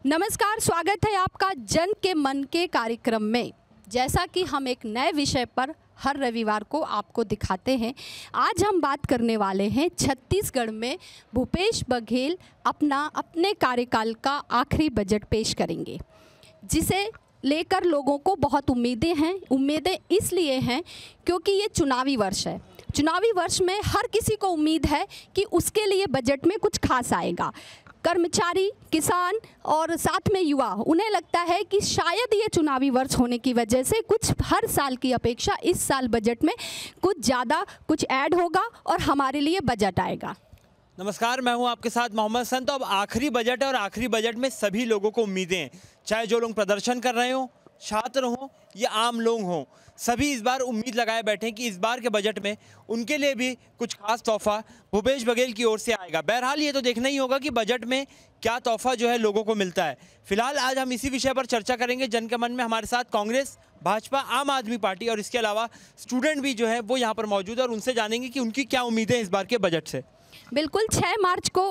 नमस्कार, स्वागत है आपका जन के मन के कार्यक्रम में। जैसा कि हम एक नए विषय पर हर रविवार को आपको दिखाते हैं, आज हम बात करने वाले हैं छत्तीसगढ़ में भूपेश बघेल अपने कार्यकाल का आखिरी बजट पेश करेंगे, जिसे लेकर लोगों को बहुत उम्मीदें हैं। उम्मीदें इसलिए हैं क्योंकि ये चुनावी वर्ष है। चुनावी वर्ष में हर किसी को उम्मीद है कि उसके लिए बजट में कुछ खास आएगा। कर्मचारी, किसान और साथ में युवा, उन्हें लगता है कि शायद ये चुनावी वर्ष होने की वजह से कुछ हर साल की अपेक्षा इस साल बजट में कुछ ज़्यादा कुछ ऐड होगा और हमारे लिए बजट आएगा। नमस्कार, मैं हूं आपके साथ मोहम्मद हसन। तो अब आखिरी बजट है और आखिरी बजट में सभी लोगों को उम्मीदें हैं, चाहे जो लोग प्रदर्शन कर रहे हों, छात्र हों या आम लोग हों, सभी इस बार उम्मीद लगाए बैठे हैं कि इस बार के बजट में उनके लिए भी कुछ खास तोहफा भूपेश बघेल की ओर से आएगा। बहरहाल ये तो देखना ही होगा कि बजट में क्या तोहफा जो है लोगों को मिलता है। फिलहाल आज हम इसी विषय पर चर्चा करेंगे। जन के मन में हमारे साथ कांग्रेस, भाजपा, आम आदमी पार्टी और इसके अलावा स्टूडेंट भी जो है वो यहाँ पर मौजूद है और उनसे जानेंगे कि उनकी क्या उम्मीदें हैं इस बार के बजट से। बिल्कुल 6 मार्च को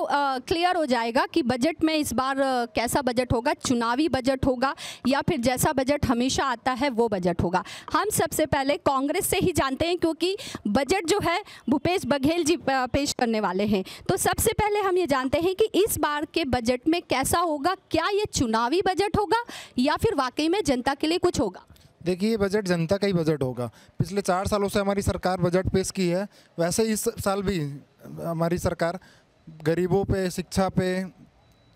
क्लियर हो जाएगा कि बजट में इस बार कैसा बजट होगा, चुनावी बजट होगा या फिर जैसा बजट हमेशा आता है वो बजट होगा। हम सबसे पहले कांग्रेस से ही जानते हैं क्योंकि बजट जो है भूपेश बघेल जी पेश करने वाले हैं। तो सबसे पहले हम ये जानते हैं कि इस बार के बजट में कैसा होगा, क्या ये चुनावी बजट होगा या फिर वाकई में जनता के लिए कुछ होगा? देखिए, ये बजट जनता का ही बजट होगा। पिछले 4 सालों से हमारी सरकार बजट पेश की है, वैसे इस साल भी हमारी सरकार गरीबों पे, शिक्षा पे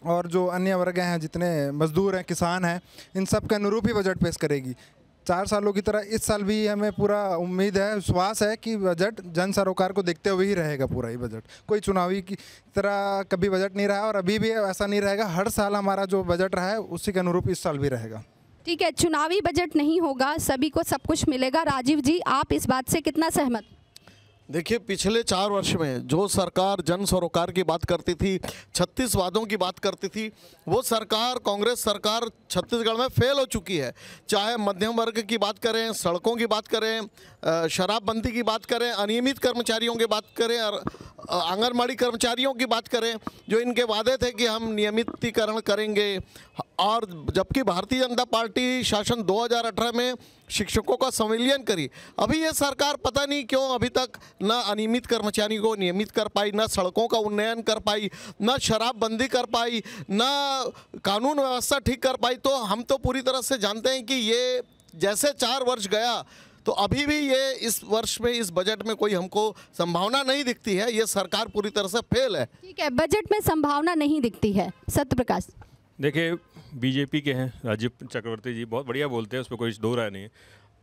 और जो अन्य वर्ग हैं, जितने मजदूर हैं, किसान हैं, इन सब के अनुरूप ही बजट पेश करेगी। 4 सालों की तरह इस साल भी हमें पूरा उम्मीद है, विश्वास है कि बजट जन सरोकार को देखते हुए ही रहेगा। पूरा ही बजट कोई चुनावी की तरह कभी बजट नहीं रहा और अभी भी ऐसा नहीं रहेगा। हर साल हमारा जो बजट रहा है उसी के अनुरूप इस साल भी रहेगा। ठीक है, चुनावी बजट नहीं होगा, सभी को सब कुछ मिलेगा। राजीव जी, आप इस बात से कितना सहमत? देखिए, पिछले 4 वर्ष में जो सरकार जन सरोकार की बात करती थी, 36 वादों की बात करती थी, वो सरकार, कांग्रेस सरकार छत्तीसगढ़ में फेल हो चुकी है। चाहे मध्यम वर्ग की बात करें, सड़कों की बात करें, शराबबंदी की बात करें, अनियमित कर्मचारियों की बात करें और आंगनबाड़ी कर्मचारियों की बात करें, जो इनके वादे थे कि हम नियमितीकरण करेंगे। और जबकि भारतीय जनता पार्टी शासन 2018 में शिक्षकों का संविलियन करी, अभी ये सरकार पता नहीं क्यों अभी तक ना अनियमित कर्मचारियों को नियमित कर पाई, ना सड़कों का उन्नयन कर पाई, ना शराबबंदी कर पाई, ना कानून व्यवस्था ठीक कर पाई। तो हम तो पूरी तरह से जानते हैं कि ये जैसे 4 वर्ष गया तो अभी भी ये इस वर्ष में इस बजट में कोई हमको संभावना नहीं दिखती है। ये सरकार पूरी तरह से फेल है। ठीक है, बजट में संभावना नहीं दिखती है। सत्यप्रकाश, देखिए, बीजेपी के हैं राजीव चक्रवर्ती जी, बहुत बढ़िया बोलते हैं, उस पर कोई दो राय नहीं है।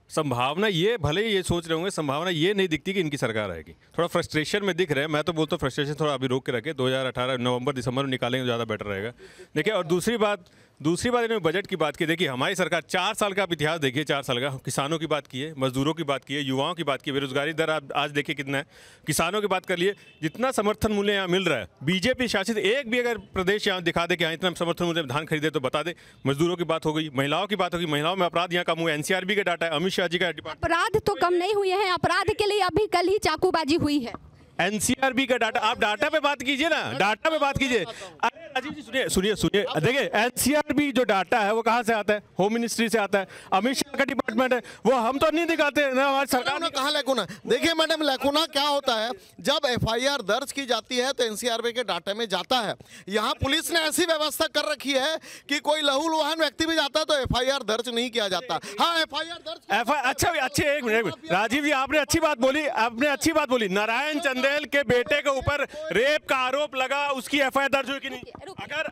संभावना ये, भले ही ये सोच रहे होंगे, संभावना ये नहीं दिखती कि इनकी सरकार आएगी। थोड़ा फ्रस्ट्रेशन में दिख रहा है। मैं तो बोलता हूँ फ्रस्ट्रेशन थोड़ा अभी रोक के रखें, 2018 नवंबर दिसंबर में निकालेंगे तो ज़्यादा बेटर रहेगा। देखिए, और दूसरी बात इन्होंने बजट की बात की। देखिए, हमारी सरकार 4 साल का आप इतिहास देखिए, 4 साल का किसानों की बात की है, मजदूरों की बात की है, युवाओं की बात की है, बेरोजगारी दर आप आज देखिए कितना है। किसानों की बात कर लिए, जितना समर्थन मूल्य यहाँ मिल रहा है, बीजेपी शासित एक भी अगर प्रदेश यहाँ दिखा दे कि यहाँ इतना समर्थन मूल्य धान खरीदे तो बता दे। मजदूरों की बात हो गई, महिलाओं की बात होगी, महिलाओं में अपराध यहाँ कम हुए, एनसीआरबी का डाटा है, अमित शाह जी का डिपार्टमेंट। अपराध तो कम नहीं हुए हैं, अपराध के लिए अभी कल ही चाकूबाजी हुई है। एनसीआरबी का डाटा, आप डाटा पे बात कीजिए ना, डाटा पे बात कीजिए। अरे राजीव जी सुनिए, देखिए, एनसीआरबी जो डाटा है वो कहाँ से आता है? होम मिनिस्ट्री से आता है, अमित शाह का डिपार्टमेंट है, वो हम तो नहीं दिखाते ना, हमारी सरकार ने कहा लैकुना। देखिए मैडम, लैकुना क्या होता है, जब एफआईआर दर्ज की जाती है तो एनसीआरबी के डाटा में जाता है। यहाँ पुलिस ने ऐसी व्यवस्था कर रखी है कि कोई लहूलुहान व्यक्ति भी जाता है तो एफआईआर दर्ज नहीं किया जाता। हाँ, एफआईआर दर्ज। अच्छा, एक मिनट राजीव जी, आपने अच्छी बात बोली, नारायण चंदेल के बेटे के ऊपर रेप का आरोप लगा, उसकी एफआईआर दर्ज हुई कि नहीं?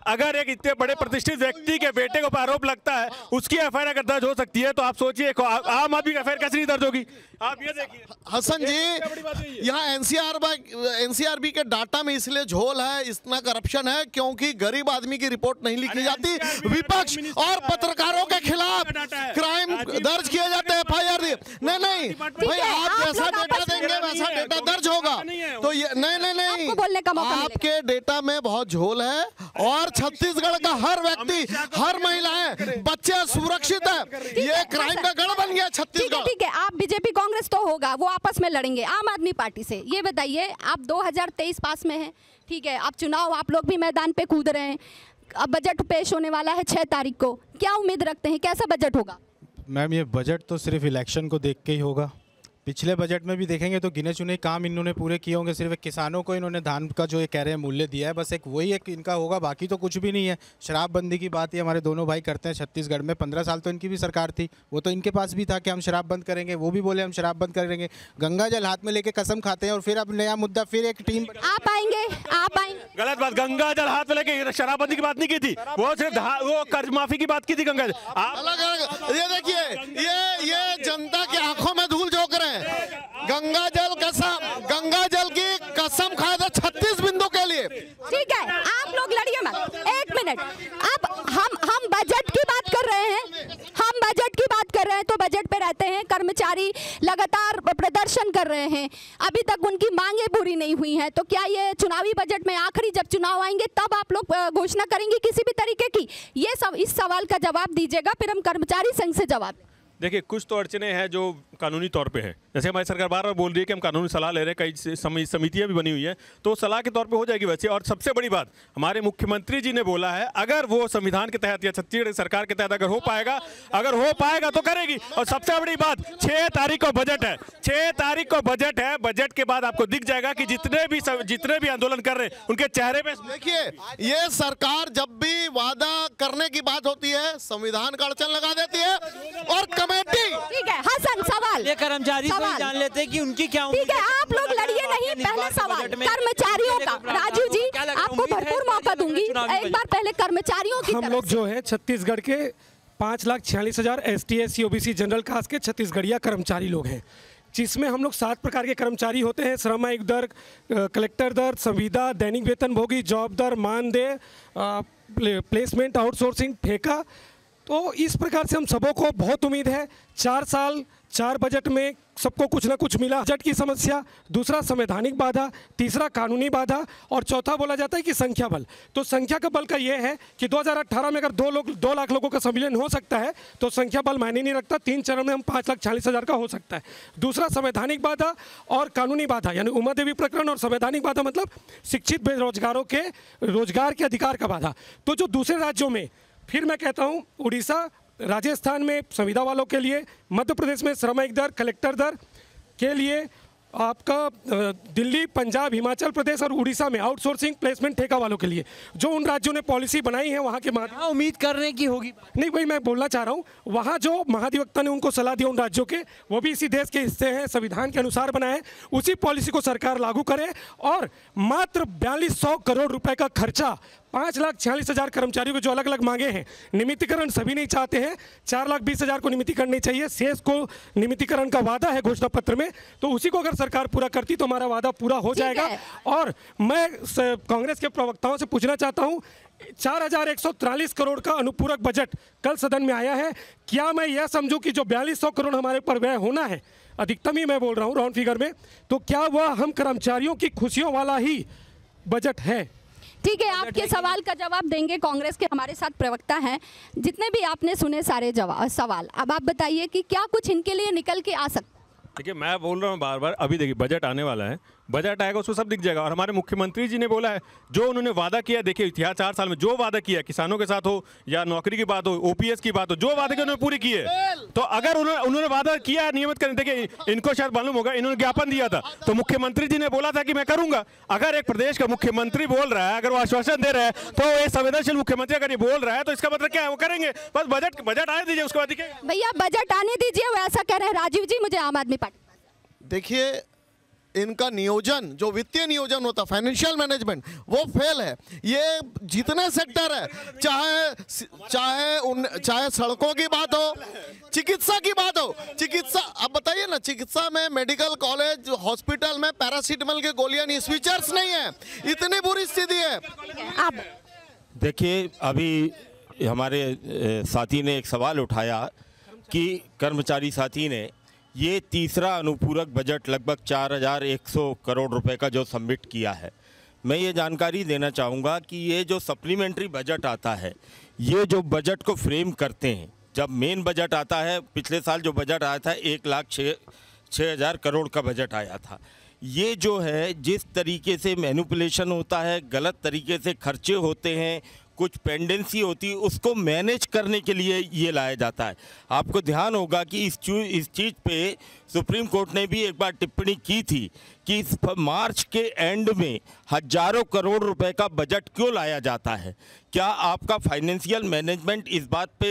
अगर एक इतने बड़े प्रतिष्ठित व्यक्ति के बेटे के ऊपर आरोप लगता है, उसकी एफआईआर अगर दर्ज हो सकती है, तो आप सोचिए आम आदमी की एफआईआर कैसे नहीं दर्ज होगी? आप ये देखिए हसन जी, यहाँ एनसीआरबी के डाटा में इसलिए झोल है, इतना करप्शन है क्योंकि गरीब आदमी की रिपोर्ट नहीं लिखी जाती, विपक्ष और पत्रकारों के खिलाफ क्राइम दर्ज किए जाते हैं, एफआईआर। नहीं भाई, आप जैसा डेटा देंगे वैसा डेटा दर्ज होगा। तो ये नहीं, बोलने का मौका आपके डेटा में बहुत झोल है और छत्तीसगढ़ का हर व्यक्ति, हर महिलाएं, बच्चे सुरक्षित है। ये क्राइम का गढ़ बन गया छत्तीसगढ़। ठीक है, आप बीजेपी कांग्रेस तो होगा, वो आपस में लड़ेंगे आम आदमी पार्टी से। ये बताइए, आप 2023 पास में हैं, ठीक है, आप चुनाव आप लोग भी मैदान पे कूद रहे हैं, अब बजट पेश होने वाला है 6 तारीख को, क्या उम्मीद रखते हैं, कैसा बजट होगा? मैम ये बजट तो सिर्फ इलेक्शन को देख के ही होगा। पिछले बजट में भी देखेंगे तो गिने चुने काम इन्होंने पूरे किए होंगे। सिर्फ एक किसानों को इन्होंने धान का जो ये कह रहे हैं मूल्य दिया है, बस एक वही एक इनका होगा, बाकी तो कुछ भी नहीं है। शराबबंदी की बात ये हमारे दोनों भाई करते हैं छत्तीसगढ़ में, 15 साल तो इनकी भी सरकार थी, वो तो इनके पास भी था कि हम शराब बंद करेंगे, वो भी बोले हम शराब बंद करेंगे। गंगा जल हाथ में लेके कसम खाते हैं और फिर अब नया मुद्दा, फिर एक टीम। आप आएंगे, आप आएंगे। गलत बात, गंगा जल हाथ में लेके शराबबंदी की बात नहीं की थी, वो सिर्फ वो कर्ज माफी की बात की थी। गंगा जल आप अलग अलग, ये देखिए, ये जनता की आंखों में धूल झोंक रहे हैं। गंगा जल की कसम खाए थे 36 बिंदु के लिए। ठीक है, आप लोग लड़िए मत, 1 मिनट। अब हम बजट की बात कर रहे हैं, हम बजट की बात कर रहे हैं, तो बजट पे रहते हैं, कर्मचारी लगातार प्रदर्शन कर रहे हैं, अभी तक उनकी मांगे पूरी नहीं हुई हैं, तो क्या ये चुनावी बजट में आखिरी जब चुनाव आएंगे तब आप लोग घोषणा करेंगे किसी भी तरीके की? ये सब इस सवाल का जवाब दीजिएगा, फिर हम कर्मचारी संघ से जवाब। देखिए, कुछ तो अड़चने हैं जो कानूनी तौर पे हैं। जैसे हमारी सरकार बार बार बोल रही है कि हम कानूनी सलाह ले रहे हैं, कई समितियां भी बनी हुई हैं, तो सलाह के तौर पे हो जाएगी वैसे। और सबसे बड़ी बात, हमारे मुख्यमंत्री जी ने बोला है अगर वो संविधान के तहत या छत्तीसगढ़ सरकार के तहत अगर हो पाएगा तो करेगी। और सबसे बड़ी बात, 6 तारीख को बजट है, 6 तारीख को बजट है। बजट के बाद आपको दिख जाएगा कि जितने भी आंदोलन कर रहे हैं उनके चेहरे पे। देखिए, ये सरकार जब भी वादा करने की बात होती है संविधान का अड़चन लगा देती है। और कमेटी, ठीक है हसन, सवाल ये कर्मचारी तो जान लेते हैं कि उनकी क्या ठीक है, आप लोग लड़िए नहीं, पहले सवाल कर्मचारियों का। राजीव जी, आपको भरपूर मौका दूंगी, एक बार पहले कर्मचारियों की। हम लोग जो है छत्तीसगढ़ के 5,46,000 ST SC OBC general caste के छत्तीसगढ़िया कर्मचारी लोग हैं, जिसमें हम लोग 7 प्रकार के कर्मचारी होते हैं: श्रम आयुक्त दर, कलेक्टर दर, संविदा, दैनिक वेतनभोगी, जॉब दर, मानदेय, प्लेसमेंट, आउटसोर्सिंग, ठेका। तो इस प्रकार से हम सबों को बहुत उम्मीद है। 4 साल 4 बजट में सबको कुछ ना कुछ मिला। बजट की समस्या, दूसरा संवैधानिक बाधा, तीसरा कानूनी बाधा, और चौथा बोला जाता है कि संख्या बल। तो संख्या का बल का ये है कि 2018 में अगर 2 लाख लोगों का सम्मिलन हो सकता है तो संख्या बल मायने नहीं रखता, 3 चरण में हम 5,40,000 का हो सकता है। दूसरा संवैधानिक बाधा और कानूनी बाधा, यानी उमा देवी प्रकरण, और संवैधानिक बाधा मतलब शिक्षित बेरोजगारों के रोजगार के अधिकार का बाधा। तो जो दूसरे राज्यों में, फिर मैं कहता हूँ उड़ीसा, राजस्थान में संविदा वालों के लिए, मध्य प्रदेश में श्रमिक दर, कलेक्टर दर के लिए, आपका दिल्ली, पंजाब, हिमाचल प्रदेश और उड़ीसा में आउटसोर्सिंग, प्लेसमेंट, ठेका वालों के लिए जो उन राज्यों ने पॉलिसी बनाई है वहाँ के उम्मीद करने की होगी। नहीं, वही मैं बोलना चाह रहा हूँ, वहाँ जो महाधिवक्ता ने उनको सलाह दिया उन राज्यों के, वो भी इसी देश के हिस्से हैं, संविधान के अनुसार बनाए हैं, उसी पॉलिसी को सरकार लागू करे। और मात्र 4200 करोड़ रुपए का खर्चा 5,46,000 कर्मचारियों को जो अलग अलग मांगे हैं, नियमितीकरण सभी नहीं चाहते हैं, 4,20,000 को नियमितीकरण नहीं चाहिए, शेष को नियमितीकरण का वादा है घोषणा पत्र में, तो उसी को अगर सरकार पूरा करती तो हमारा वादा पूरा हो जाएगा। और मैं कांग्रेस के प्रवक्ताओं से पूछना चाहता हूं, 4,143 करोड़ का अनुपूरक बजट कल सदन में आया है, क्या मैं यह समझूं कि जो 4,200 करोड़ हमारे पर व्यय होना है, अधिकतम ही मैं बोल रहा हूं राउंड फिगर में, तो क्या वह हम कर्मचारियों की खुशियों वाला ही बजट है? ठीक है, आपके सवाल का जवाब देंगे कांग्रेस के हमारे साथ प्रवक्ता हैं। जितने भी आपने सुने सारे सवाल, अब आप बताइए कि क्या कुछ इनके लिए निकल के आ सकता? देखिए, मैं बोल रहा हूँ बार बार, अभी देखिए बजट आने वाला है, बजट आएगा उसमें सब दिख जाएगा। और हमारे मुख्यमंत्री जी ने बोला है, जो उन्होंने वादा किया, देखिए इतिहास 4 साल में जो वादा किया, किसानों के साथ हो या नौकरी की बात हो, OPS की बात हो, जो वादे उन्होंने पूरी किए। तो अगर उन्होंने वादा किया नियमित करने, देखिए इनको शायद मालूम होगा, इन्होंने ज्ञापन दिया था, तो मुख्यमंत्री जी ने बोला था कि मैं करूंगा। अगर एक प्रदेश का मुख्यमंत्री बोल रहा है, अगर वो आश्वासन दे रहे हैं, तो ये संवेदनशील मुख्यमंत्री अगर ये बोल रहा है तो इसका मतलब क्या है, वो करेंगे। बस बजट आने दीजिए, उसके बाद दिखेगा। भैया बजट आने दीजिए, वो ऐसा कह रहे हैं राजीव जी। मुझे आम आदमी पार्टी, देखिए इनका नियोजन, जो वित्तीय नियोजन होता, फाइनेंशियल मैनेजमेंट, वो फेल है। ये जितने सेक्टर है, चाहे सड़कों की बात हो, चिकित्सा की बात हो, चिकित्सा, अब बताइए ना, चिकित्सा में मेडिकल कॉलेज, हॉस्पिटल में पैरासीटामोल की गोलियां नहीं, स्विचर्स नहीं है, इतनी बुरी स्थिति है। अब देखिए, अभी हमारे साथी ने एक सवाल उठाया कि कर्मचारी साथी ने ये तीसरा अनुपूरक बजट लगभग 4,100 करोड़ रुपए का जो सबमिट किया है। मैं ये जानकारी देना चाहूँगा कि ये जो सप्लीमेंट्री बजट आता है, ये जो बजट को फ्रेम करते हैं, जब मेन बजट आता है, पिछले साल जो बजट आया था 6,000 करोड़ का बजट आया था। ये जो है जिस तरीके से मैनिपुलेशन होता है, गलत तरीके से खर्चे होते हैं, कुछ पेंडेंसी होती है, उसको मैनेज करने के लिए ये लाया जाता है। आपको ध्यान होगा कि इस चीज़ पे सुप्रीम कोर्ट ने भी एक बार टिप्पणी की थी कि इस मार्च के एंड में हजारों करोड़ रुपए का बजट क्यों लाया जाता है। क्या आपका फाइनेंशियल मैनेजमेंट इस बात पे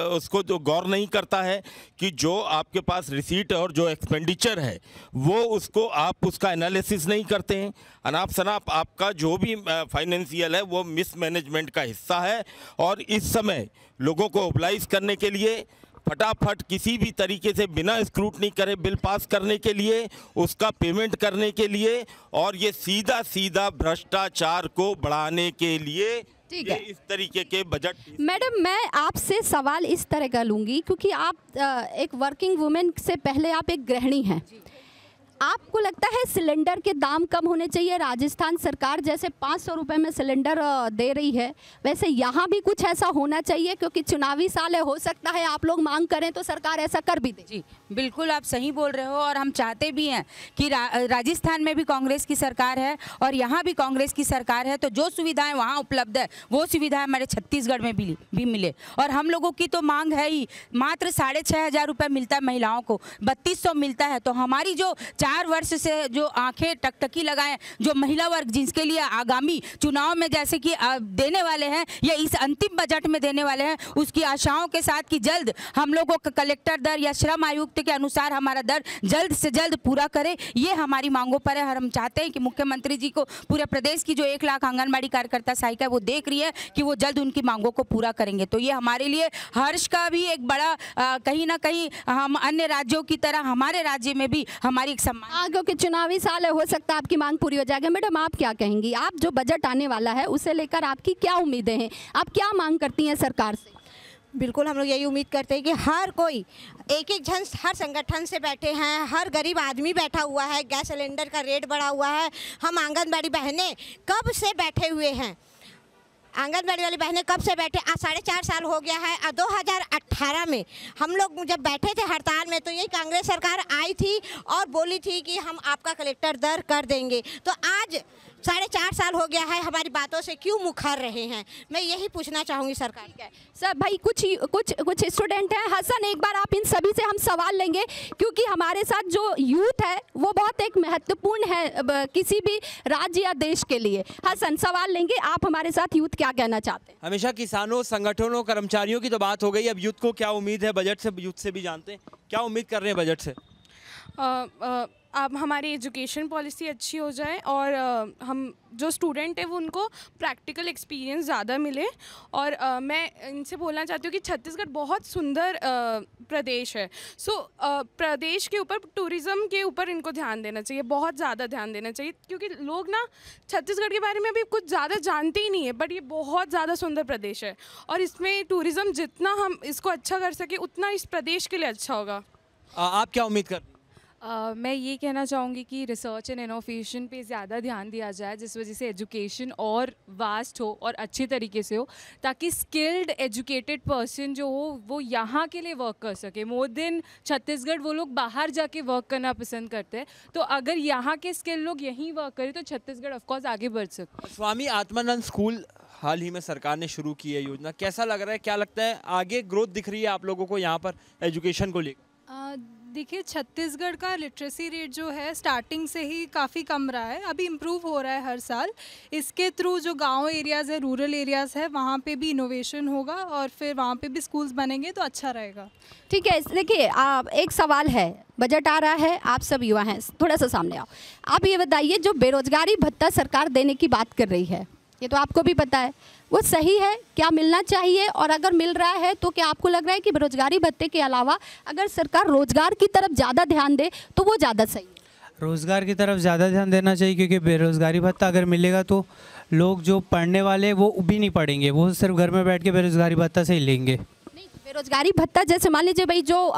उसको तो गौर नहीं करता है कि जो आपके पास रिसीट और जो एक्सपेंडिचर है वो उसको आप उसका एनालिसिस नहीं करते हैं। अनाप शनाप आपका जो भी फाइनेंशियल है वो मिसमैनेजमेंट का हिस्सा है। और इस समय लोगों को ओबलाइज करने के लिए फटाफट किसी भी तरीके से बिना स्क्रूटनी करे बिल पास करने के लिए, उसका पेमेंट करने के लिए, और ये सीधा सीधा भ्रष्टाचार को बढ़ाने के लिए ठीक है। इस तरीके के बजट। मैडम, मैं आपसे सवाल इस तरह का लूँगी क्योंकि आप एक वर्किंग वुमेन से पहले आप एक गृहिणी हैं। आपको लगता है सिलेंडर के दाम कम होने चाहिए? राजस्थान सरकार जैसे 500 रुपये में सिलेंडर दे रही है, वैसे यहाँ भी कुछ ऐसा होना चाहिए? क्योंकि चुनावी साल है, हो सकता है आप लोग मांग करें तो सरकार ऐसा कर भी दे। जी बिल्कुल, आप सही बोल रहे हो। और हम चाहते भी हैं कि राजस्थान में भी कांग्रेस की सरकार है और यहाँ भी कांग्रेस की सरकार है, तो जो सुविधाएँ वहाँ उपलब्ध है वो सुविधाएँ हमारे छत्तीसगढ़ में भी मिले। और हम लोगों की तो मांग है ही, मात्र 6,500 रुपये मिलता है महिलाओं को, 3200 मिलता है। तो हमारी जो 4 वर्ष से जो आंखें टकटकी लगाए जो महिला वर्ग जिसके लिए आगामी चुनाव में जैसे कि देने वाले हैं या इस अंतिम बजट में देने वाले हैं, उसकी आशाओं के साथ कि जल्द हम लोगों का कलेक्टर दर या श्रम आयुक्त के अनुसार हमारा दर जल्द से जल्द पूरा करे, ये हमारी मांगों पर है। और हम चाहते हैं कि मुख्यमंत्री जी को पूरे प्रदेश की जो 1 लाख आंगनबाड़ी कार्यकर्ता सहायिका वो देख रही है कि वो जल्द उनकी मांगों को पूरा करेंगे। तो ये हमारे लिए हर्ष का भी एक बड़ा कहीं ना कहीं हम अन्य राज्यों की तरह हमारे राज्य में भी हमारी एक सम्मान, क्योंकि चुनावी साल है, हो सकता है आपकी मांग पूरी हो जाएगी। मैडम, आप क्या कहेंगी? आप जो बजट आने वाला है उसे लेकर आपकी क्या उम्मीदें हैं? आप क्या मांग करती हैं सरकार से? बिल्कुल, हम लोग यही उम्मीद करते हैं कि हर कोई एक जन हर संगठन से बैठे हैं, हर गरीब आदमी बैठा हुआ है, गैस सिलेंडर का रेट बढ़ा हुआ है। हम आंगनबाड़ी बहनें कब से बैठे हुए हैं, आंगनबाड़ी वाली बहनें कब से बैठे, आज 4.5 साल हो गया है। 2018 में हम लोग जब बैठे थे हड़ताल में तो यही कांग्रेस सरकार आई थी और बोली थी कि हम आपका कलेक्टर दर कर देंगे। तो आज 4.5 साल हो गया है, हमारी बातों से क्यों मुखर रहे हैं? मैं यही पूछना चाहूँगी सरकार। सर भाई, कुछ स्टूडेंट हैं। हसन, एक बार आप इन सभी से हम सवाल लेंगे क्योंकि हमारे साथ जो यूथ है वो बहुत एक महत्वपूर्ण है किसी भी राज्य या देश के लिए। हसन, सवाल लेंगे, आप हमारे साथ यूथ क्या कहना चाहते हैं? हमेशा किसानों, संगठनों, कर्मचारियों की तो बात हो गई, अब यूथ को क्या उम्मीद है बजट से? यूथ से भी जानते हैं क्या उम्मीद कर रहे हैं बजट से। अब हमारी एजुकेशन पॉलिसी अच्छी हो जाए और हम जो स्टूडेंट है वो उनको प्रैक्टिकल एक्सपीरियंस ज़्यादा मिले। और मैं इनसे बोलना चाहती हूँ कि छत्तीसगढ़ बहुत सुंदर प्रदेश है। सो प्रदेश के ऊपर, टूरिज़्म के ऊपर इनको ध्यान देना चाहिए, बहुत ज़्यादा ध्यान देना चाहिए, क्योंकि लोग ना छत्तीसगढ़ के बारे में अभी कुछ ज़्यादा जानते ही नहीं है। बट ये बहुत ज़्यादा सुंदर प्रदेश है और इसमें टूरिज़्म जितना हम इसको अच्छा कर सके उतना इस प्रदेश के लिए अच्छा होगा। आप क्या उम्मीद कर? मैं ये कहना चाहूँगी कि रिसर्च एंड इनोवेशन पे ज़्यादा ध्यान दिया जाए, जिस वजह से एजुकेशन और वास्ट हो और अच्छी तरीके से हो, ताकि स्किल्ड एजुकेटेड पर्सन जो हो वो यहाँ के लिए वर्क कर सके। मोर देन छत्तीसगढ़ वो लोग बाहर जाके वर्क करना पसंद करते हैं, तो अगर यहाँ के स्किल लोग यहीं वर्क करें तो छत्तीसगढ़ ऑफकोर्स आगे बढ़ सकता है। स्वामी आत्मानंद स्कूल हाल ही में सरकार ने शुरू की है योजना, कैसा लग रहा है? क्या लगता है आगे ग्रोथ दिख रही है आप लोगों को यहाँ पर एजुकेशन को लेकर? देखिए, छत्तीसगढ़ का लिटरेसी रेट जो है स्टार्टिंग से ही काफ़ी कम रहा है, अभी इम्प्रूव हो रहा है हर साल। इसके थ्रू जो गांव एरियाज़ है, रूरल एरियाज़ है, वहाँ पे भी इनोवेशन होगा और फिर वहाँ पे भी स्कूल्स बनेंगे तो अच्छा रहेगा। ठीक है, देखिए एक सवाल है, बजट आ रहा है, आप सब युवा हैं, थोड़ा सा सामने आओ। आप ये बताइए, जो बेरोजगारी भत्ता सरकार देने की बात कर रही है, ये तो आपको भी पता है, वो सही है? क्या मिलना चाहिए? और अगर मिल रहा है तो क्या आपको लग रहा है कि बेरोजगारी भत्ते के अलावा अगर सरकार रोजगार की तरफ ज़्यादा ध्यान दे तो वो ज़्यादा सही है? रोज़गार की तरफ ज़्यादा ध्यान देना चाहिए, क्योंकि बेरोज़गारी भत्ता अगर मिलेगा तो लोग जो पढ़ने वाले वो भी नहीं पढ़ेंगे, वो सिर्फ घर में बैठ के बेरोज़गारी भत्ता से ही लेंगे। बेरोजगारी भत्ता जैसे मान लीजिए भाई, जो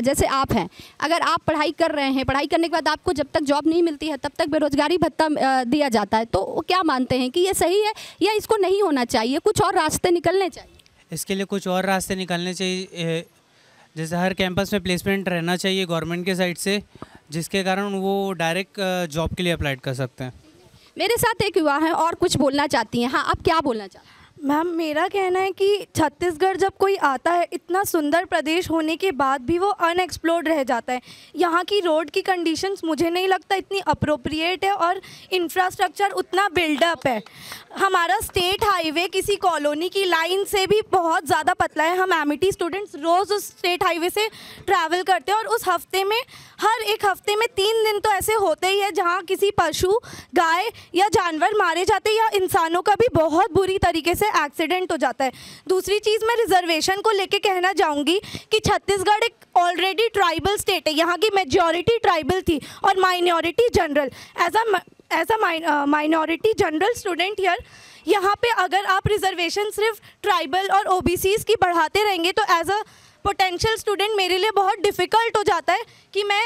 जैसे आप हैं, अगर आप पढ़ाई कर रहे हैं, पढ़ाई करने के बाद आपको जब तक जॉब नहीं मिलती है तब तक बेरोजगारी भत्ता दिया जाता है, तो क्या मानते हैं कि ये सही है या इसको नहीं होना चाहिए, कुछ और रास्ते निकलने चाहिए? इसके लिए कुछ और रास्ते निकलने चाहिए, जैसे हर कैंपस में प्लेसमेंट रहना चाहिए गवर्नमेंट के साइड से, जिसके कारण वो डायरेक्ट जॉब के लिए अप्लाई कर सकते हैं। मेरे साथ एक युवा है और कुछ बोलना चाहती हैं। हाँ, आप क्या बोलना चाहती हैं? मैम, मेरा कहना है कि छत्तीसगढ़ जब कोई आता है, इतना सुंदर प्रदेश होने के बाद भी वो अनएक्सप्लोर्ड रह जाता है। यहाँ की रोड की कंडीशंस मुझे नहीं लगता इतनी अप्रोप्रिएट है और इंफ्रास्ट्रक्चर उतना बिल्डअप है। हमारा स्टेट हाईवे किसी कॉलोनी की लाइन से भी बहुत ज़्यादा पतला है। हम एमिटी स्टूडेंट्स रोज़ उस स्टेट हाईवे से ट्रैवल करते हैं और उस हफ्ते में हर एक हफ्ते में 3 दिन तो ऐसे होते ही है जहाँ किसी पशु, गाय या जानवर मारे जाते हैं या इंसानों का भी बहुत बुरी तरीके से एक्सीडेंट हो जाता है। दूसरी चीज़, मैं रिजर्वेशन को लेके कहना चाहूँगी कि छत्तीसगढ़ एक ऑलरेडी ट्राइबल स्टेट है। यहाँ की मेजॉरिटी ट्राइबल थी और minority general. As a minority general student here, यहाँ पे अगर आप रिजर्वेशन सिर्फ ट्राइबल और ओबीसीज की बढ़ाते रहेंगे तो एज अ पोटेंशियल स्टूडेंट मेरे लिए बहुत डिफ़िकल्ट हो जाता है कि मैं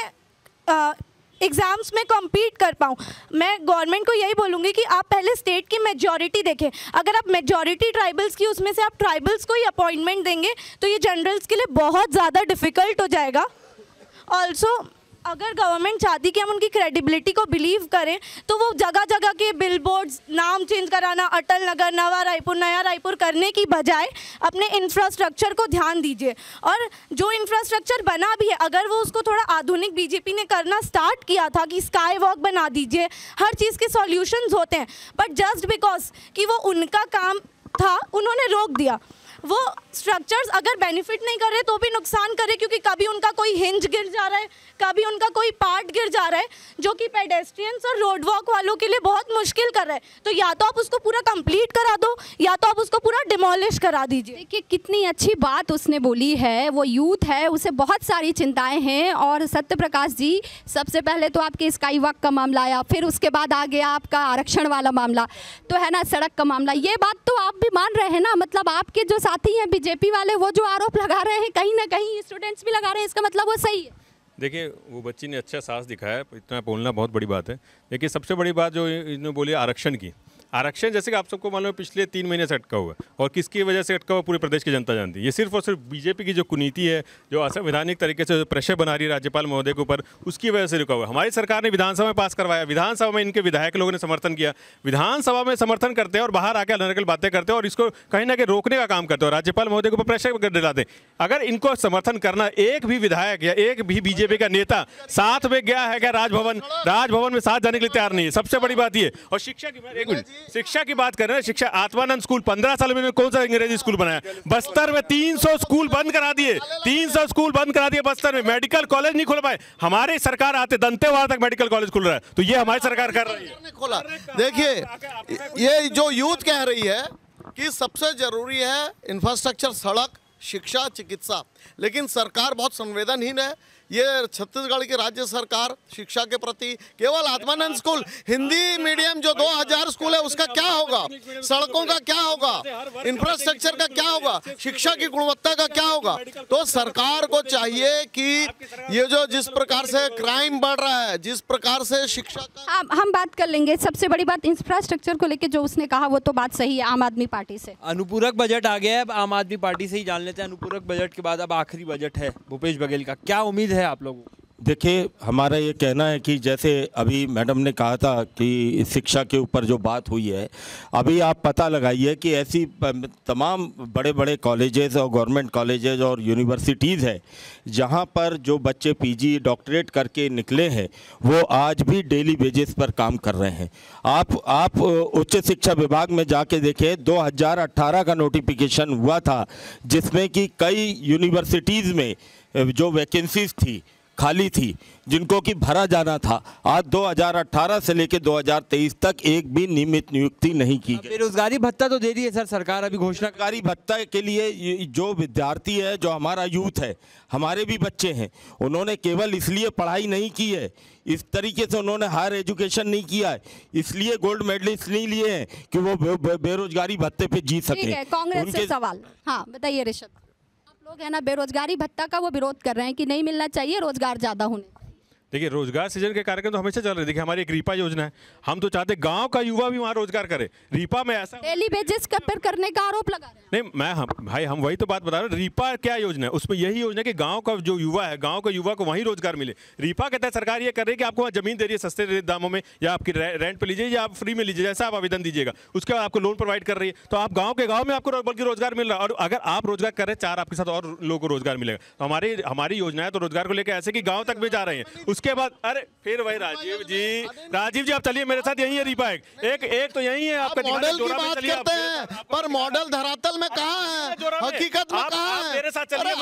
एग्ज़ाम्स में कम्पीट कर पाऊँ। मैं गवर्नमेंट को यही बोलूँगी कि आप पहले स्टेट की मेजॉरिटी देखें। अगर आप मेजॉरिटी ट्राइबल्स की उसमें से आप ट्राइबल्स को ही अपॉइंटमेंट देंगे तो ये जनरल्स के लिए बहुत ज़्यादा डिफ़िकल्ट हो जाएगा। ऑल्सो अगर गवर्नमेंट चाहती कि हम उनकी क्रेडिबिलिटी को बिलीव करें तो वो जगह जगह के बिलबोर्ड्स, नाम चेंज कराना, अटल नगर, नवा रायपुर, नया रायपुर करने की बजाय अपने इंफ्रास्ट्रक्चर को ध्यान दीजिए। और जो इंफ्रास्ट्रक्चर बना भी है, अगर वो उसको थोड़ा आधुनिक बीजेपी ने करना स्टार्ट किया था कि स्काई वॉक बना दीजिए, हर चीज़ के सॉल्यूशंस होते हैं, बट जस्ट बिकॉज कि वो उनका काम था उन्होंने रोक दिया। वो स्ट्रक्चर्स अगर बेनिफिट नहीं कर रहे तो भी नुकसान करे, क्योंकि कभी उनका कोई हिंज गिर जा रहा है, कभी उनका कोई पार्ट गिर जा रहा है, जो कि पेडेस्ट्रियंस और रोड वॉक वालों के लिए बहुत मुश्किल कर रहा है। तो या तो आप उसको पूरा कंप्लीट करा दो या तो आप उसको पूरा डिमोलिश करा दीजिए। देखिए कितनी अच्छी बात उसने बोली है। वो यूथ है, उसे बहुत सारी चिंताएं हैं। और सत्य प्रकाश जी, सबसे पहले तो आपके स्काई वॉक का मामला आया, फिर उसके बाद आ गया आपका आरक्षण वाला मामला, तो है ना, सड़क का मामला। ये बात तो आप भी मान रहे हैं ना, मतलब आपके जो साथी हैं बीजेपी वाले, वो जो आरोप लगा रहे हैं कहीं ना कहीं स्टूडेंट्स भी लगा रहे हैं, इसका मतलब वो सही है। देखिए, वो बच्ची ने अच्छा साहस दिखाया, इतना बोलना बहुत बड़ी बात है। देखिए, सबसे बड़ी बात जो इन्होंने बोली आरक्षण की, आरक्षण जैसे कि आप सबको मालूम है पिछले 3 महीने से अटका हुआ है, और किसकी वजह से अटका हुआ पूरे प्रदेश की जनता जानती है। ये सिर्फ और सिर्फ बीजेपी की जो कुनीति है, जो असंवैधानिक तरीके से प्रेशर बना रही है राज्यपाल महोदय के ऊपर, उसकी वजह से रुका हुआ है। हमारी सरकार ने विधानसभा में पास करवाया, विधानसभा में इनके विधायक लोगों ने समर्थन किया, विधानसभा में समर्थन करते हैं और बाहर आकर अनर्गल बातें करते हैं और इसको कहीं ना कहीं रोकने का काम करते हैं, राज्यपाल महोदय के ऊपर प्रेशर दिलाते हैं। अगर इनको समर्थन करना, एक भी विधायक या एक भी बीजेपी का नेता साथ में गया है क्या राजभवन में साथ जाने के लिए तैयार नहीं है। सबसे बड़ी बात ये। और शिक्षा की बात करें, शिक्षा, आत्मानंद स्कूल 15 साल में कौन सा अंग्रेजी स्कूल बनाया? बस्तर में 300 स्कूल बंद करा दिए, 300 स्कूल बंद करा दिए बस्तर में। मेडिकल कॉलेज नहीं खोल पाए। हमारी सरकार आते दंतेवाड़ा तक मेडिकल कॉलेज खुल रहा है, तो ये हमारी सरकार कर रही है। खोला। देखिए, ये जो यूथ कह रही है कि सबसे जरूरी है इंफ्रास्ट्रक्चर, सड़क, शिक्षा, चिकित्सा, लेकिन सरकार बहुत संवेदनहीन है। ये छत्तीसगढ़ की राज्य सरकार शिक्षा के प्रति केवल आत्मानंद स्कूल, हिंदी मीडियम जो 2000 स्कूल है उसका क्या होगा, सड़कों का क्या होगा, इंफ्रास्ट्रक्चर का क्या होगा, शिक्षा की गुणवत्ता का क्या होगा। तो सरकार को चाहिए कि ये जो जिस प्रकार से क्राइम बढ़ रहा है, जिस प्रकार से शिक्षा का, हम बात कर लेंगे। सबसे बड़ी बात इंफ्रास्ट्रक्चर को लेकर जो उसने कहा वो तो बात सही है। आम आदमी पार्टी से अनुपूरक बजट आ गया है, अब आम आदमी पार्टी से ही जान लेते हैं। अनुपूरक बजट के बाद अब आखिरी बजट है भूपेश बघेल का, क्या उम्मीद है आप लोगों को? देखिए, हमारा ये कहना है कि जैसे अभी मैडम ने कहा था कि शिक्षा के ऊपर जो बात हुई है, अभी आप पता लगाइए कि ऐसी तमाम बड़े बड़े कॉलेजेस और गवर्नमेंट कॉलेजेस और यूनिवर्सिटीज़ है जहां पर जो बच्चे पीजी डॉक्टरेट करके निकले हैं वो आज भी डेली बेसिस पर काम कर रहे हैं। आप उच्च शिक्षा विभाग में जाके देखें, 2018 का नोटिफिकेशन हुआ था जिसमें कि कई यूनिवर्सिटीज़ में जो वैकेंसीज थी, खाली थी, जिनको कि भरा जाना था। आज 2018 से लेकर 2023 तक एक भी नियमित नियुक्ति नहीं की गई। बेरोजगारी भत्ता तो दे दी है सर सरकार, अभी घोषणाकारी भत्ता के लिए जो विद्यार्थी है, जो हमारा यूथ है, हमारे भी बच्चे हैं, उन्होंने केवल इसलिए पढ़ाई नहीं की है, इस तरीके से उन्होंने हायर एजुकेशन नहीं किया है, इसलिए गोल्ड मेडलिस्ट नहीं लिए हैं कि वो बेरोजगारी भत्ते पे जी सके। कांग्रेस से सवाल, हाँ बताइए ऋषभ। लोग है ना बेरोजगारी भत्ता का वो विरोध कर रहे हैं कि नहीं मिलना चाहिए, रोजगार ज़्यादा होने। देखिए रोजगार सृजन के कार्यक्रम तो हमेशा चल रहे हैं। देखिए हमारी एक रीपा योजना है, हम तो चाहते गांव का युवा भी वहाँ रोजगार करे। रीपा में ऐसा डेली वेजेस पर करने का आरोप लगा रहे हैं। नहीं हम वही तो बात बता रहे हैं। रीपा क्या योजना है, उसमें यही योजना है कि गांव का जो युवा है, गांव का युवा को वहीं रोजगार मिले। रीपा के तहत सरकार ये कर रही है कि आपको वहाँ जमीन दे रही है सस्ते दामों में, या आपकी रेंट पे लीजिए या आप फ्री में लीजिए, जैसा आप आवेदन दीजिएगा उसके बाद आपको लोन प्रोवाइड कर रही है। तो आप गाँव के गाँव में आपको बल्कि रोजगार मिल रहा है, और अगर आप रोजगार कर रहे हैं 4 आपके साथ और लोगों को रोजगार मिलेगा। तो हमारी योजना है तो रोजगार को लेकर ऐसे कि गाँव तक भी जा रहे हैं। उसके बाद अरे फिर वही राजीव जी आप चलिए मेरे साथ, यही है रीपा एक तो यही है आपका मॉडल की बात करते हैं, पर मॉडल धरातल में कहाँ है, हकीकत में कहाँ है? मेरे साथ चलिए,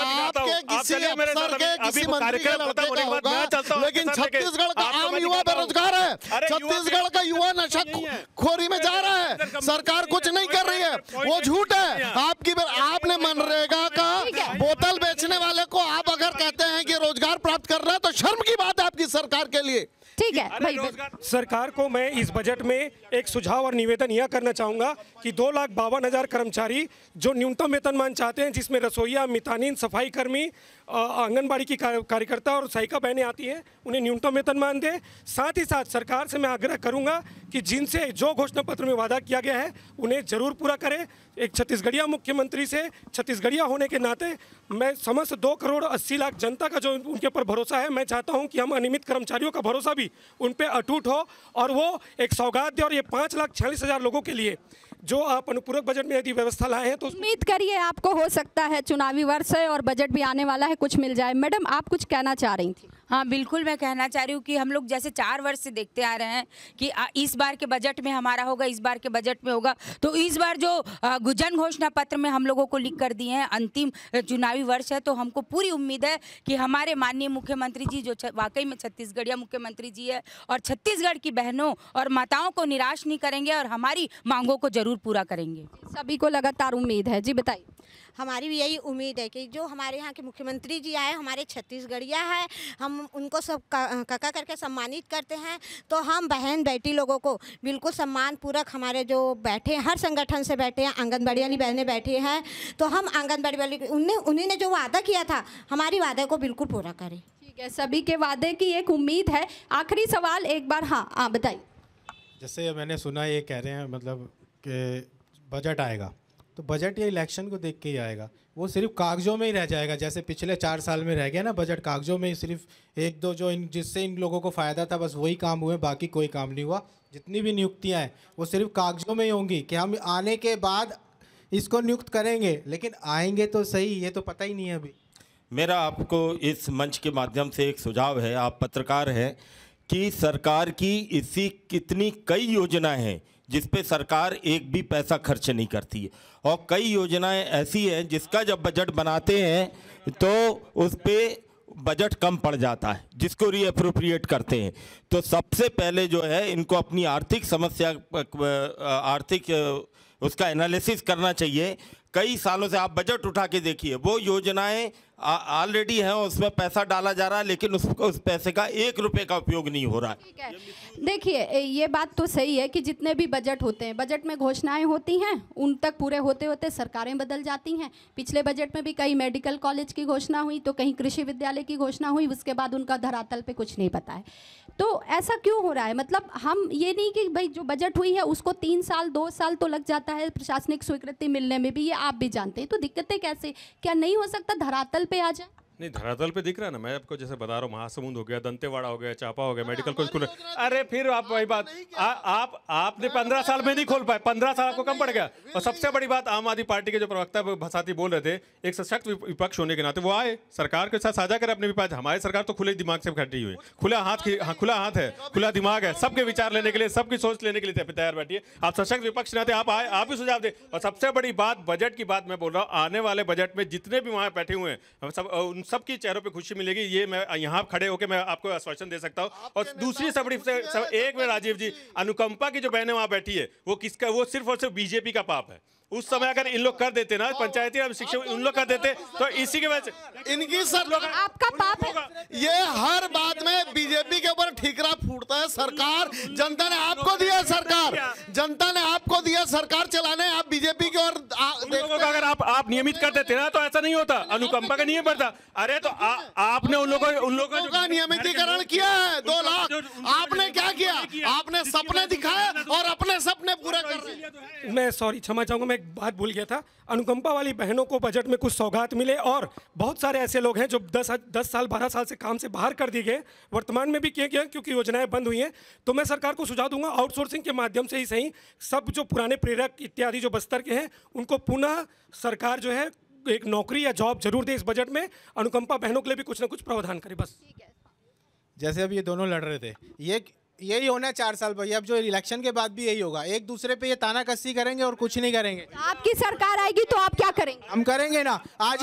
लेकिन छत्तीसगढ़ का आम युवा बेरोजगार है, छत्तीसगढ़ का युवा नशाखोरी में जा रहा है, सरकार कुछ नहीं कर रही है, वो झूठ है। आपने मनरेगा का बोतल बेचने वाले को आप अगर कहते हैं कि रोजगार प्राप्त कर रहा है तो शर्म की बात है आपकी सरकार के लिए। ठीक है भाई, सरकार को मैं इस बजट में एक सुझाव और निवेदन यह करना चाहूँगा कि 2,52,000 कर्मचारी जो न्यूनतम वेतनमान चाहते हैं, जिसमें रसोईया, मितानिन, सफाई कर्मी, आंगनबाड़ी की कार्यकर्ता और सहायिका बहनें आती हैं, उन्हें न्यूनतम वेतनमान दें। साथ ही साथ सरकार से मैं आग्रह करूंगा कि जिनसे जो घोषणा पत्र में वादा किया गया है उन्हें जरूर पूरा करें। एक छत्तीसगढ़िया मुख्यमंत्री से, छत्तीसगढ़िया होने के नाते मैं समस्त 2,80,00,000 जनता का जो उनके ऊपर भरोसा है, मैं चाहता हूं कि हम अनियमित कर्मचारियों का भरोसा भी उन पर अटूट हो और वो एक सौगात दे। और ये 5,46,000 लोगों के लिए जो आप अनुपूरक बजट में यदि व्यवस्था लाए हैं तो उम्मीद करिए आपको हो सकता है, चुनावी वर्ष है और बजट भी आने वाला है, कुछ मिल जाए। मैडम आप कुछ कहना चाह रही थी? हाँ बिल्कुल, मैं कहना चाह रही हूँ कि हम लोग जैसे 4 वर्ष से देखते आ रहे हैं कि इस बार के बजट में हमारा होगा, इस बार के बजट में होगा। तो इस बार जो जन घोषणा पत्र में हम लोगों को लिख कर दिए हैं, अंतिम चुनावी वर्ष है, तो हमको पूरी उम्मीद है कि हमारे माननीय मुख्यमंत्री जी जो वाकई में छत्तीसगढ़िया मुख्यमंत्री जी है और छत्तीसगढ़ की बहनों और माताओं को निराश नहीं करेंगे और हमारी मांगों को जरूर पूरा करेंगे। सभी को लगातार उम्मीद है। जी बताइए। हमारी भी यही उम्मीद है कि जो हमारे यहाँ के मुख्यमंत्री जी आए, हमारे छत्तीसगढ़िया है, हम उनको सब काका करके सम्मानित करते हैं। तो हम बहन बेटी लोगों को बिल्कुल सम्मान पूर्वक, हमारे जो बैठे हर संगठन से बैठे हैं, आंगनबाड़ी वाली बहनें बैठी हैं, तो हम आंगनबाड़ी वाली उन्हीं ने जो वादा किया था, हमारी वादे को बिल्कुल पूरा करें। ठीक है, सभी के वादे की एक उम्मीद है। आखिरी सवाल एक बार, हाँ बताइए। जैसे मैंने सुना ये कह रहे हैं मतलब कि बजट आएगा तो बजट ये इलेक्शन को देख के ही आएगा, वो सिर्फ कागजों में ही रह जाएगा, जैसे पिछले 4 साल में रह गया ना बजट, कागजों में ही सिर्फ 1-2 जो जिससे इन लोगों को फ़ायदा था बस वही काम हुए, बाकी कोई काम नहीं हुआ। जितनी भी नियुक्तियां हैं वो सिर्फ कागजों में ही होंगी कि हम आने के बाद इसको नियुक्त करेंगे, लेकिन आएंगे तो सही, ये तो पता ही नहीं है अभी। मेरा आपको इस मंच के माध्यम से एक सुझाव है, आप पत्रकार हैं, कि सरकार की ऐसी कितनी कई योजनाएं हैं जिस पे सरकार एक भी पैसा खर्च नहीं करती है, और कई योजनाएं ऐसी हैं जिसका जब बजट बनाते हैं तो उस पे बजट कम पड़ जाता है, जिसको रीअप्रोप्रिएट करते हैं। तो सबसे पहले जो है इनको अपनी आर्थिक समस्या, आर्थिक उसका एनालिसिस करना चाहिए। कई सालों से आप बजट उठा के देखिए, वो योजनाएं ऑलरेडी हैं, उसमें पैसा डाला जा रहा है, लेकिन उस पैसे का 1 रुपये का उपयोग नहीं हो रहा है। ठीक है, देखिए ये बात तो सही है कि जितने भी बजट होते हैं, बजट में घोषणाएं होती हैं, उन तक पूरे होते होते सरकारें बदल जाती हैं। पिछले बजट में भी कई मेडिकल कॉलेज की घोषणा हुई, तो कहीं कृषि विद्यालय की घोषणा हुई, उसके बाद उनका धरातल पे कुछ नहीं पता है। तो ऐसा क्यों हो रहा है? मतलब हम ये नहीं कि भाई जो बजट हुई है उसको 3 साल 2 साल तो लग जाता है प्रशासनिक स्वीकृति मिलने में भी, ये आप भी जानते हैं। तो दिक्कतें कैसे, क्या नहीं हो सकता धरातल पे आ जाए? नहीं, धरातल पे दिख रहा है ना, मैं आपको जैसे बता रहा हूँ, महासमुंद हो गया, दंतेवाड़ा हो गया, चापा हो गया, मेडिकल कॉलेज खुले। अरे फिर आप वही बात, आपने 15 साल में नहीं खोल पाए, 15 साल आपको कम पड़ गया। और सबसे बड़ी बात, आम आदमी पार्टी के जो प्रवक्ता भसाती बोल रहे थे, एक सशक्त विपक्ष होने के नाते वो आए, सरकार के साथ साझा करें अपने विपक्ष। हमारी सरकार तो खुले दिमाग से खड़ी हुई है, खुला हाथ है, खुला दिमाग है, सबके विचार लेने के लिए, सबकी सोच लेने के लिए तैयार बैठी है। आप सशक्त विपक्ष नाते आप आए, आप भी सुझाव दें। और सबसे बड़ी बात, बजट की बात मैं बोल रहा हूँ, आने वाले बजट में जितने भी वहाँ बैठे हुए हैं, उन सबकी चेहरों पर खुशी मिलेगी, ये मैं यहाँ खड़े होकर मैं आपको आश्वासन दे सकता हूँ। और दूसरी सबड़ी एक में राजीव जी, अनुकंपा की जो बहनें वहाँ बैठी है, वो किसका, वो सिर्फ और सिर्फ बीजेपी का पाप है। उस समय अगर इन लोग कर देते ना, पंचायती राज शिक्षक उन लोग कर देते, तो इसी के वजह से इनकी सर आपका पाप है। ये हर बात में बीजेपी के ऊपर ठीकरा फूटता है। सरकार जनता ने आपको दिया, सरकार जनता ने आपको दिया सरकार चलाने, आप बीजेपी की ओर देखो। अगर आप नियमित कर देते ना तो ऐसा नहीं होता, अनुकंपा का नियम बढ़ता। अरे तो आपने उन लोगों का नियमितीकरण किया है। 2 लाख आपने क्या किया? आपने सपने दिखाए और अपने सपने पूरे कर रहे हैं। मैं सॉरी, क्षमा चाहूँगा, मैं एक बात भूल गया था। अनुकंपा वाली बहनों को बजट में कुछ सौगात मिले और बहुत सारे ऐसे लोग हैं जो 10 साल 12 साल से काम से बाहर कर दिए गए, वर्तमान में भी किए गए क्योंकि योजनाएं बंद हुई हैं। तो मैं सरकार को सुझाव दूंगा, आउटसोर्सिंग के माध्यम से ही सही, सब जो पुराने प्रेरक इत्यादि जो बस्तर के हैं उनको पुनः सरकार जो है एक नौकरी या जॉब जरूर दे इस बजट में। अनुकंपा बहनों के लिए भी कुछ ना कुछ प्रावधान करे बस। जैसे अब ये दोनों लड़ रहे थे, यही होना है 4 साल भैया। अब जो इलेक्शन के बाद भी यही होगा, एक दूसरे पे ये तानाकस्सी करेंगे और कुछ नहीं करेंगे। आपकी सरकार आएगी तो आप क्या करेंगे? हम करेंगे ना। आज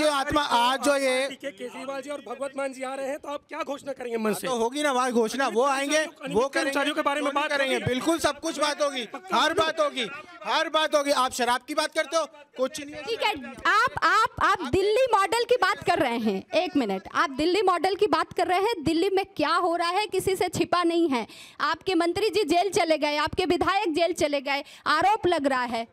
जो ये केजरीवाल जी और भगवत मान जी आ रहे हैं तो आप क्या घोषणा करेंगे मन से? तो होगी ना वहाँ घोषणा, वो आएंगे, वो कर्मचारियों के बारे में बात करेंगे। बिल्कुल सब कुछ बात होगी, हर बात होगी। आप शराब की बात करते हो, कुछ नहीं। ठीक है, आप दिल्ली मॉडल की बात कर रहे हैं। 1 मिनट, आप दिल्ली मॉडल की बात कर रहे हैं। दिल्ली में क्या हो रहा है किसी से छिपा नहीं है। आपके मंत्री जी जेल चले गए, आपके विधायक जेल चले गए, आरोप लग रहा है।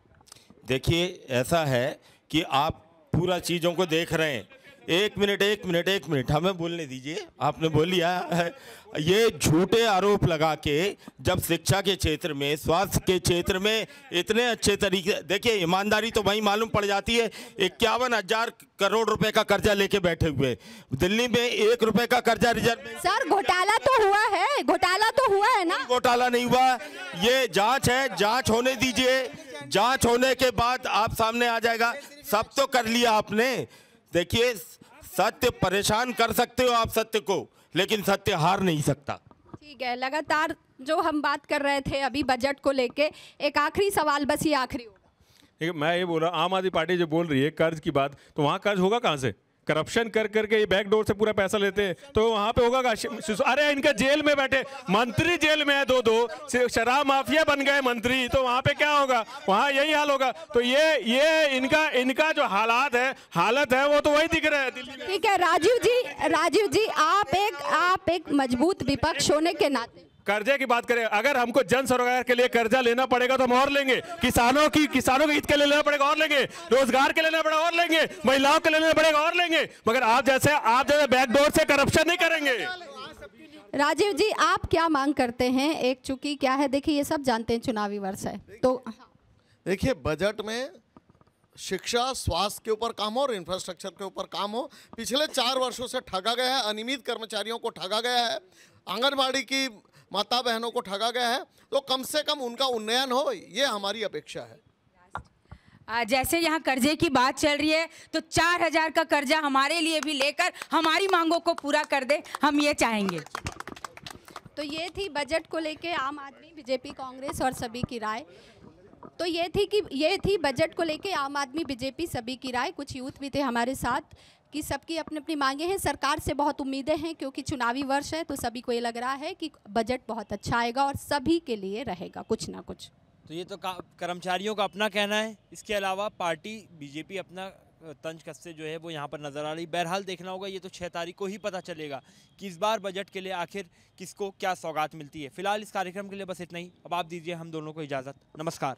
देखिए ऐसा है कि आप पूरा चीज़ों को देख रहे हैं। एक मिनट हमें बोलने दीजिए। आपने बोल लिया है, ये झूठे आरोप लगा के जब शिक्षा के क्षेत्र में, स्वास्थ्य के क्षेत्र में इतने अच्छे तरीके, देखिए ईमानदारी तो वहीं मालूम पड़ जाती है। 51,000 करोड़ रुपए का कर्जा लेके बैठे हुए, दिल्ली में 1 रुपए का कर्जा रिजर्व। सर घोटाला तो हुआ है ना? घोटाला नहीं हुआ, ये जांच है, जांच होने दीजिए। जांच होने के बाद आप सामने आ जाएगा। सब तो कर लिया आपने। देखिए सत्य परेशान कर सकते हो आप सत्य को, लेकिन सत्य हार नहीं सकता। ठीक है, लगातार जो हम बात कर रहे थे अभी बजट को लेके, एक आखिरी सवाल, बस ये आखिरी होगा। मैं ये बोल रहा हूँ, आम आदमी पार्टी जो बोल रही है कर्ज की बात, तो वहाँ कर्ज होगा कहाँ से? करप्शन कर करके ये बैकडोर से पूरा पैसा लेते हैं, तो वहाँ पे होगा। अरे इनका जेल में बैठे मंत्री जेल में है, 2 शराब माफिया बन गए मंत्री, तो वहाँ पे क्या होगा? वहाँ यही हाल होगा। तो ये इनका जो हालत है वो तो वही दिख रहा है दिल्ली में। ठीक है राजीव जी, आप एक मजबूत विपक्ष होने के नाते कर्जे की बात करें, अगर हमको जन सरोकार के लिए कर्जा लेना पड़ेगा तो हम और लेंगे। किसानों के हित के लिए लेना पड़ेगा और लेंगे, रोजगार के लिए लेना पड़ेगा और लेंगे, महिलाओं के लिए लेना पड़ेगा और लेंगे, मगर आप जैसे बैकडोर से करप्शन नहीं करेंगे। राजीव जी, आप क्या मांग करते हैं? एक चूंकि क्या है, देखिए ये सब जानते हैं चुनावी वर्ष है, तो देखिए बजट में शिक्षा, स्वास्थ्य के ऊपर काम हो और इंफ्रास्ट्रक्चर के ऊपर काम हो। पिछले 4 वर्षों से ठगा गया है, अनियमित कर्मचारियों को ठगा गया है, आंगनबाड़ी की माता बहनों को ठगा गया है, तो कम से कम उनका उन्नयन हो, ये हमारी अपेक्षा है। जैसे यहाँ कर्जे की बात चल रही है, तो 4,000 का कर्जा हमारे लिए भी लेकर हमारी मांगों को पूरा कर दे, हम ये चाहेंगे। तो ये थी बजट को लेके आम आदमी, बीजेपी, कांग्रेस और सभी की राय। तो ये थी बजट को लेके आम आदमी, बीजेपी, सभी की राय। कुछ यूथ भी थे हमारे साथ कि सबकी अपनी अपनी मांगे हैं। सरकार से बहुत उम्मीदें हैं क्योंकि चुनावी वर्ष है, तो सभी को ये लग रहा है कि बजट बहुत अच्छा आएगा और सभी के लिए रहेगा कुछ ना कुछ। तो ये तो कर्मचारियों का अपना कहना है। इसके अलावा पार्टी बीजेपी अपना तंज कसते जो है वो यहाँ पर नजर आ रही। बहरहाल देखना होगा, ये तो 6 तारीख को ही पता चलेगा कि इस बार बजट के लिए आखिर किसको क्या सौगात मिलती है। फिलहाल इस कार्यक्रम के लिए बस इतना ही। अब आप दीजिए हम दोनों को इजाज़त। नमस्कार।